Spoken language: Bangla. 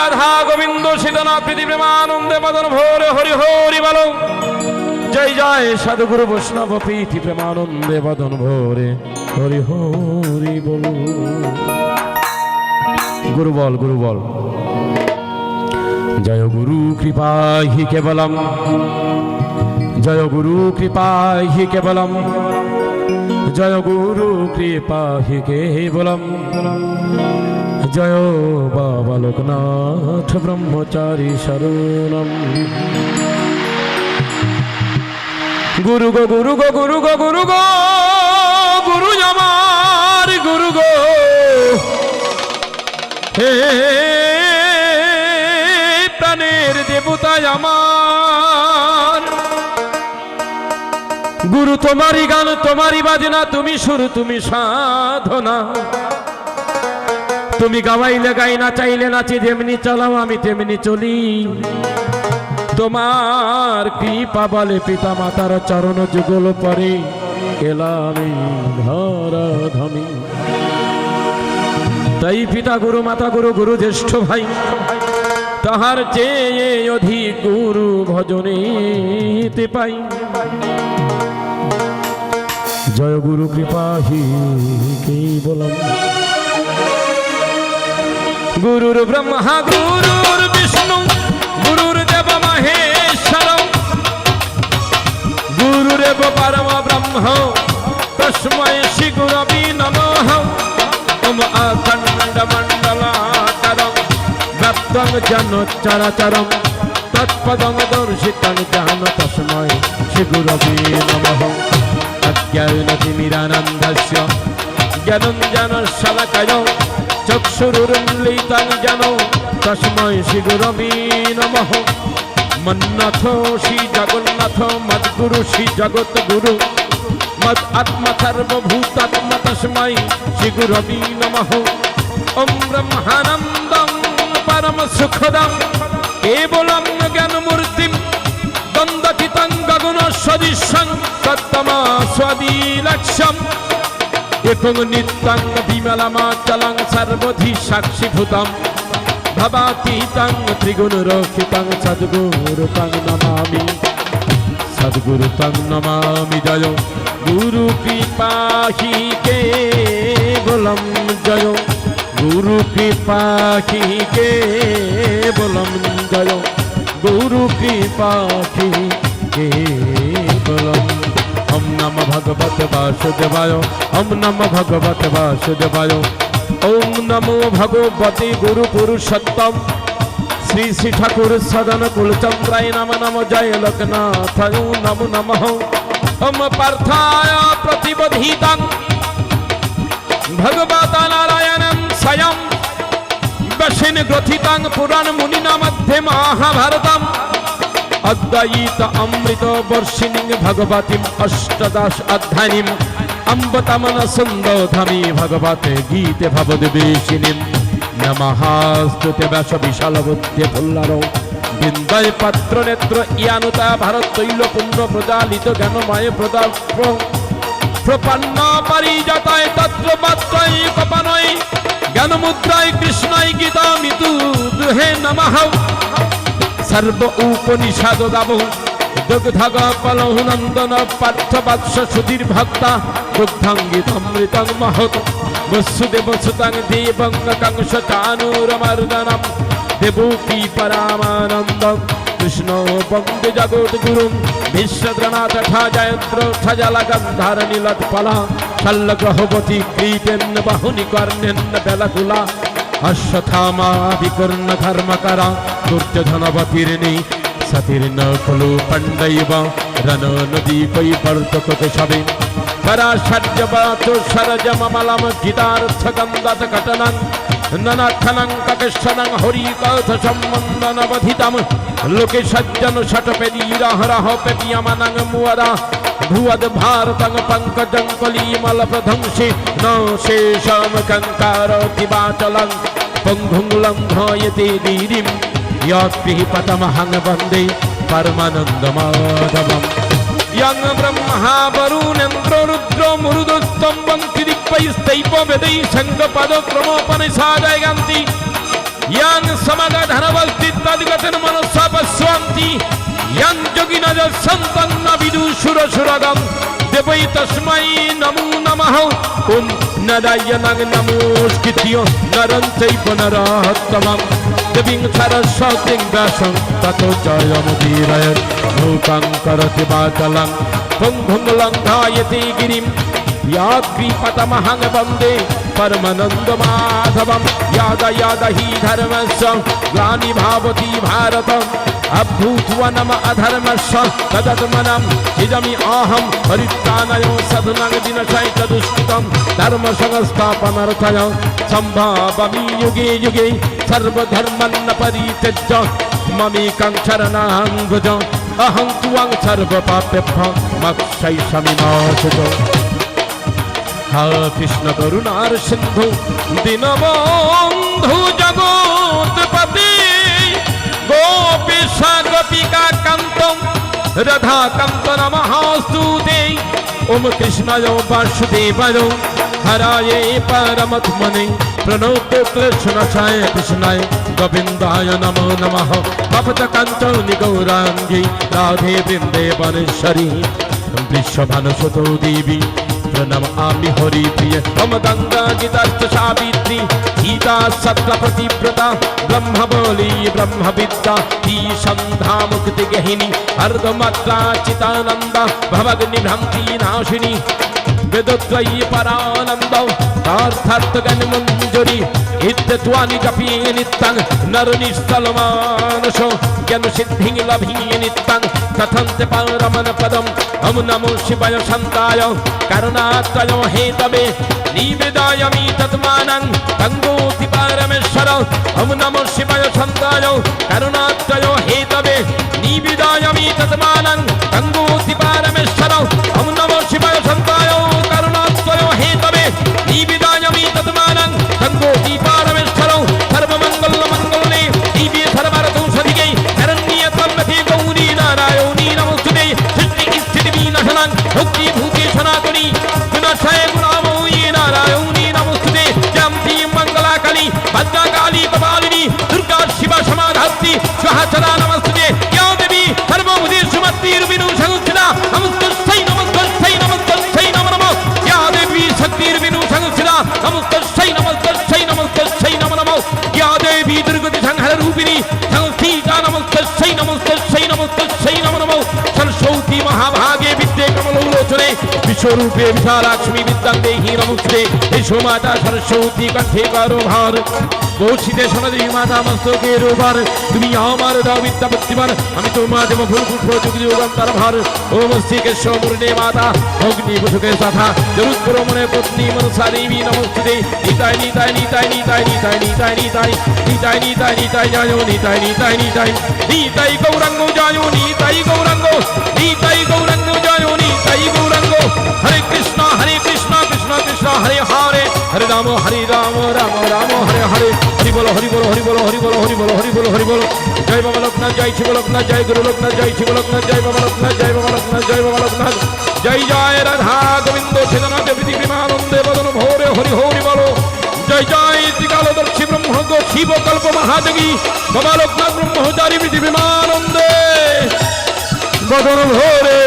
রাধা গোবিন্দ সীতানাথ প্রীতি প্রেমানন্দে মদন ভোরে হরি হরি বলো। জয় জয় সাধুগুরু বৈষ্ণব প্রীতি প্রেমানন্দে মদন ভোরে হরি হরি বলো। গুরু বল, গুরু বল। জয় গুরু কৃপা হি কেবলম, জয় গুরু কৃপা হি কেবলম, জয় গুরু কৃপা হি কেবলম। জয় বাবা লোকনাথ ব্রহ্মচারী শরণম। গুরু গো গুরু গো গুরু গো গুরু গো, গুরু আমার গুরু গো। হে প্রাণের দেবতা আমার, গুরু তোমারই গান তোমারই বাজনা, তুমি সুর তুমি সাধনা। তুমি গাওয়াইলে গাই, না চাইলে নাচি, যেমনি চলাও আমি তেমনি চলি। তোমার কৃপা বলে পিতা মাতার চরণ যুগল পরে এলামি ধরা ধামি। তাই পিতা গুরু মাতা গুরু গুরু জ্যেষ্ঠ ভাই, তাহার চেয়ে অধিক গুরু ভজনেতে পাই। জয় গুরু কৃপা হি কেবলম। গুরুর ব্রহ্মা গুরুর বিষ্ণু গুরুর দেব মহেশ্বর, গুরুরেব পরম ব্রহ্ম তস্मै শ্রী গুরবে নমঃ। ওম অখণ্ড মণ্ডলাকারং ব্যাপ্তং যেন চরাচরং তৎপদং দর্শিতং যেন তস্मै শ্রী গুরবে নমঃ। অজ্ঞানতিমিরানন্দস্য জ্ঞানঞ্জন শলাকায় চক্ষুরুন্মিলিतं যেন তস্मै শ্রী গুরবে নমঃ। মন্নাথ শ্রী জগন্নাথ মদ্গুরু শ্রী জগৎগুরু মদ আত্মা সর্বভূতাত্মা তস্मै শ্রী গুরবে নমঃ। ওম ব্রহ্মানন্দং পরম সুখদং কেবলং জ্ঞানমূর্তিং দ্বন্দ্বাতীতং গগন সদৃশং তত্তমাস্বাদিলক্ষ্যম। একং নিত্যং বিমলমাচলং সর্বধি সাক্ষীভূতং ভবাতীতং ত্রিগুণরক্ষিতং সদ্গুরুতং নমামি, সদ্গুরুতং নমামি। জয় গুরু কৃপা হি কেবলম, জয় গুরু কৃপা হি কেবলম, জয় গুরু কৃপা হি কেবলম। ওম নমঃ ভগবতে বাসুদেবায়, ওম নমঃ ভগবতে বাসুদেবায়। ওম নমো ভগবতে গুরু পুরুষোত্তম শ্রী শ্রী ঠাকুর সদন কুলচন্দ্রায় নমঃ নমঃ। জয় লোকনাথায় নমো নমঃ। ওম পার্থায় প্রতিবধিতং ভগবতা নারায়ণং স্বয়ং বশিন গ্রথিতং পুরাণ মুনিনা মধ্যে মহাভারতম। অদ্বৈত অমৃত বর্ষিণীং ভগবতীম অষ্টাদশ অধ্যায়িনীম অম্বতমন সুন্দোধামি ভগবতে গীতে ভবদ্বেষিণীম। নমঃস্তুতে ব্যাস বিশাল বুদ্ধে ফুল্লারো বিন্দয় পাত্র নেত্র ইয়ানুতা ভারত তৈল পুণ্য প্রজালিত জ্ঞানময় প্রদাপ প্রপন্ন পারিজাতায় তত্র পাত্রয় কপনয় জ্ঞানমুদ্রায় কৃষ্ণয় গীতা মিতু দুহে নমঃ। সর্ব উপনিষদ গাব দুগ্ধগ পলহ নন্দন পার্থ বৎস সুধীর ভক্তা দুগ্ধাঙ্গিতমৃতং মহৎ বসুদেব সুতং দেবং কংস চানুরমর্দনম দেবকী পরামানন্দং কৃষ্ণ বন্দে জগদ্গুরুম বিশ্বদ্রনাথ জয়দ্র জলগন্ধার নীলোৎপলা শল্যগ্রহবতী ক্রীতেন্ন বাহুনি কর্ণেন্ন বেলকুলা অশ্বত্থামা বিকর্ণ ধর্মকরা দুর্যোধনবতীর্ণি সতীর্ণ খলু পণ্ডৈব রণ নদী কই বর্তক কেশবে পরাশর্যবাতো সরজমমলম গীতার্থ গন্ধাত ঘটনং ননাথনং ককেশ্বরং হরিকথ সম্বন্ধনবধিতম লোকে সজ্জন ষটপেদীরহরহ পেদীয়মানং মুয়রা ভুবদ ভারতং পঙ্কজং কলিমল প্রধ্বংসে ন শেষম কঙ্কারোতি বাচলং পঙ্গুং লঙ্ঘয়তে গিরিম यत्पिपतमहं वन्दे परमानन्दमाधवम्। यं ब्रह्मा वरुणेन्द्रो रुद्रो मरुदस्तम्भं त्रिदिक्पैस्तैव वेदैः शङ्खपदक्रमोपनिषदयन्ति ইয়াং সমাগধনবস্তিত্বাদিগতেন মনসা পশ্যন্তি ইয়াং যোগিনঃ সন্তন্ন বিদুষুরসুরগম দেবৈ তস্मै নমো নমঃ ওম নারায়ণং নমস্কৃত্য নরং চৈব নরোত্তমং দেবীং সরস্বতীং ব্যাসং ততো জয়মুদীরয়ৎ ভূতাং করতি বাচলং ভুং ভুং লঙ্ঘায়তি গিরিম याग्रीपतमहं वन्दे परमानन्दमाधवं यादा यादा हि धर्मस्य ग्लानिर्भवति भारत अभूत्वनम अधर्मस्य तदत्मनं इदमि अहं परित्राणाय साधुनां विनाशाय दुष्कृतं धर्मसंस्थापनार्थाय सम्भावामि युगे युगे सर्वधर्मान् परित्यज्य ममेकं शरणं व्रज अहं त्वां सर्वपापेभ्यो मोक्षयिष्यामि मा शुचः हा कृष्ण करुणार सिंधु दीनबंधु जगत्पते गोपीश गोपिका कांतम राधा कांत नमःस्तुते ओम कृष्णाय वासुदेवाय हराय परमात्मने प्रणोतो क्लेशनाशाय कृष्णाय गोविंदाय नमो नमः भवत कांचन गौरांगी राधे वृंदेवनेश्वरी विश्वभानुसुतो देवी प्रणमामि हरिप्रिय मम गंगा गीताश्च सावित्री सीता सत्य प्रतिव्रता ब्रह्मबली ब्रह्मविद्या संधा मुक्ति गहिनी अर्धमात्रा चितानंदा भवग्नि भ्रांति नाशिनी वेदत्रयी परानंद तार्थार्थगण मंजरी इत्यत्वानि जपि नित्यं नरनिष्ठलमानसो ज्ञान सिद्धि लभि नित्यं कथन्ते परमन पदम हम नमो शिवाय शान्ताय करुणात्रय हेतवे निवेदयामि तत्मानं गंगोति परमेश्वर हम नमो शिवाय शान्ताय करुणात्रय हेतवे निवेदयामि तत्मानं गंगोति परमेश्वर हम नमो शिवाय शान्ताय करुणात्रय हेतवे निवेदयामि तत्मानं गंगोति परमेश्वर सर्वमंगल मंगले दिव्य सर्वरतो सदिगे शरण्यत्वमति गौरी नारायणी नमोस्तुते सृष्टि स्थिति विनाशनं भुक्ति भूति सनातनी विनाशाय गुणामयी नारायणी नमोस्तुते जयंती मंगलाकाली भद्रकाली कपालिनी दुर्गा शिवा समाधात्री स्वाहा सदा नमोस्तुते या देवी सर्वभूते सुमतिर्विनु संस्थिता नमस्तस्यै नमस्तस्यै नमस्तस्यै नमो नमः या देवी शक्तिर्विनु संस्थिता नमस्तस्यै नमस्तस्यै नमस्तस्यै नमो नमः या देवी दुर्गति संहार रूपिणी संस्थिता नमस्तस्यै नमस्तस्यै नमस्तस्यै नमो नमः सरस्वती महाभागे विद्ये कमलोलोचने विश्वरूपे विशालाक्ष्मी विद्यां देहि नमस्ते यशो माता सरस्वती कंठे कारो भार বৌশিতে সোনাদেবী মাতা মস্তকের উপর তুমি আমার দাও বিদ্যা বুদ্ধিমান আমি তোমার দেব ফুল পুষ্প যুগি যুগান্তর ভার ওম শ্রীকেশব মুরনে মাতা অগ্নি পুষ্পকে সাথা জরুৎপুর মনে পত্নী মনসা দেবী নমস্তুতে নিতাই নিতাই নিতাই নিতাই নিতাই নিতাই নিতাই নিতাই নিতাই নিতাই জয় নিতাই নিতাই নিতাই নিতাই গৌরাঙ্গ জয় নিতাই গৌরাঙ্গ নিতাই গৌরাঙ্গ জয় নিতাই গৌরাঙ্গ হরে কৃষ্ণ কৃষ্ণ কৃষ্ণ হরে হরে হরে রাম রাম রাম হরে হরে हरि बोलो हरि बोलो हरि बोलो हरि बोलो हरि बोलो हरि बोलो हरि बोलो जय बाबा लोकनाथ जय शिव लोकनाथ जय गुरु लोकनाथ जय शिव लोकनाथ जय बाबा लोकनाथ जय बाबा लोकनाथ जय बाबा लोकनाथ जय जय राधा गोविंद सेनानाथ विधिमानंदे बदन भोरे हरि हरि बोलो जय जय त्रिकालदर्शी ब्रह्म शिव कल्प महाजगी बाबा लोकनाथ ब्रह्मचारी विधिमानंदे बदन भोरे